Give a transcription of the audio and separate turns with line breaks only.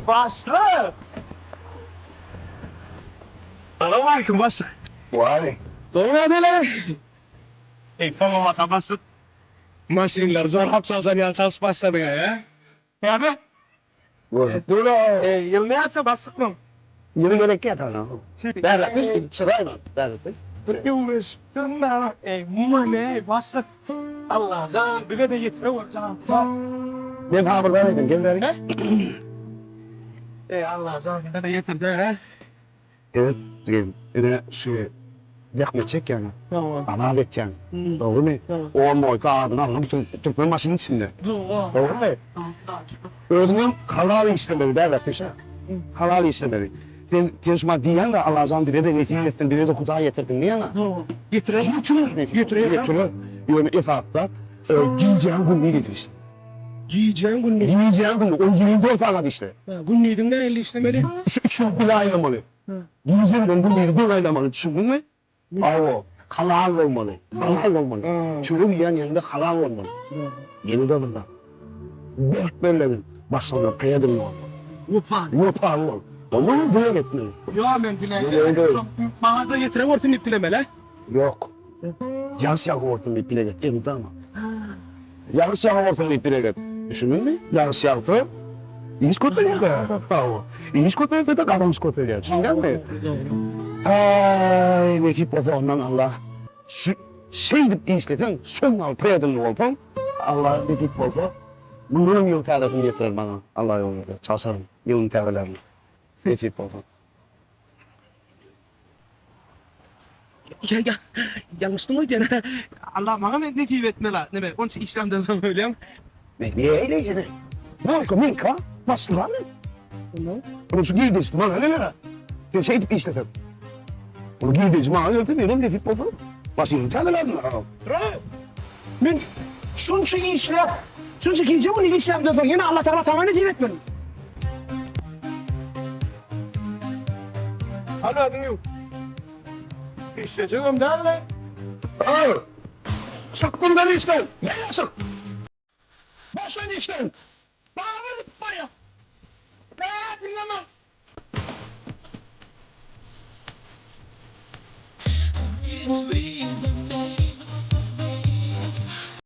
Başlık. Selamünaleyküm başlık.
Vay.
Doğru lan. Tamam bakamazsın. Maşinler zor hapşalsan çalış başladı ya. Yani?
Dur la.
Yıl ne yapsa başlık mı?
Yürü gerek ya tamam. Ben rapis sırayla. Ben rapis.
Yılmış. Kırmızı. Mane başlık. Allah can bir de getire var can.
Ben hamurdaydım. Gel beri.
Allah can bir de getir de.
Evet. Gel. Öyle şu yakmet çek yani.
Tamam.
Adalet yani.
Hı.
Doğru mu?
Tamam.
O boy kağıdını alın. Bütün Türkmen maşının içinde.
Tamam.
Doğru mu? Öldüğüm halal işlemeli. Ben rapis ha. Halal işlemeli. Ben tecrübe diyen de Allah'tan bire de netiye ettin, bire de kudağa getirdin. Niye lan?
Tamam. Getirelim.
Götürür.
Götüreyim.
Götürür. Yani ifaatla giyeceğin gün ne getirmişsin?
Giyeceğin günlüğü.
Giyeceğin gün, o 24 saat işte.
Günlüğünden 50 işlemeli.
Şu iki bir ayrılmalı. Giyeceğin gün bu bir ayrılmalı. Düşündün mü? Bravo. Halal olmalı. Halal olmalı. Çürü yiyen yerinde halal olmalı. Yeni de burada. Dört böyle bir başlarına peyadım olmalı.
Upan.
Vurpağı ol. Onu mu bile gitmeli?
Ya ben bile.
Öyle.
Çok bana da getire ortun iptilemeli.
Yok. Yaz yağı ortamı iptile git. Evde ama. Yaz yağı ortamı iptile git. Düşündün mü? Yaz yağı da İyiş köpeği de. Bravo. İyiş köpeği de kalans köpeği. Düşündün mü? Ay ne ki pozu ondan Allah. Şu şeydip işleten son al peyadın olpam. Allah ne ki pozu. Bunun yıl tarifini getirir bana. Allah yolunda. Çalışırım. Yılın tariflerini. Ne ki pozu.
Ya yanlış mı diyorsun? Allah bana ne tiyip etme la. Ne be? Onun için işlemden öyle mi?
Ne öyle yani? Marka minka bastılar mı? Onu şu girdiğiniz bana ne kadar? Ben şey tip işledim. Onu girdiğiniz bana gördüm benim ne tip oldu? Basıyorum tanılarım.
Ben şunca işlem. Şunca gece bunu işlem diyorum. Yine Allah Teala sana ne tiyip etmedim. Alo adım yok. İşleyeceğim değil mi?
Hayır. Sakın beni işten. Ne yasak? Boş ver işten.
Bağırıp baya. Ben dinlemem.
It's reason, baby.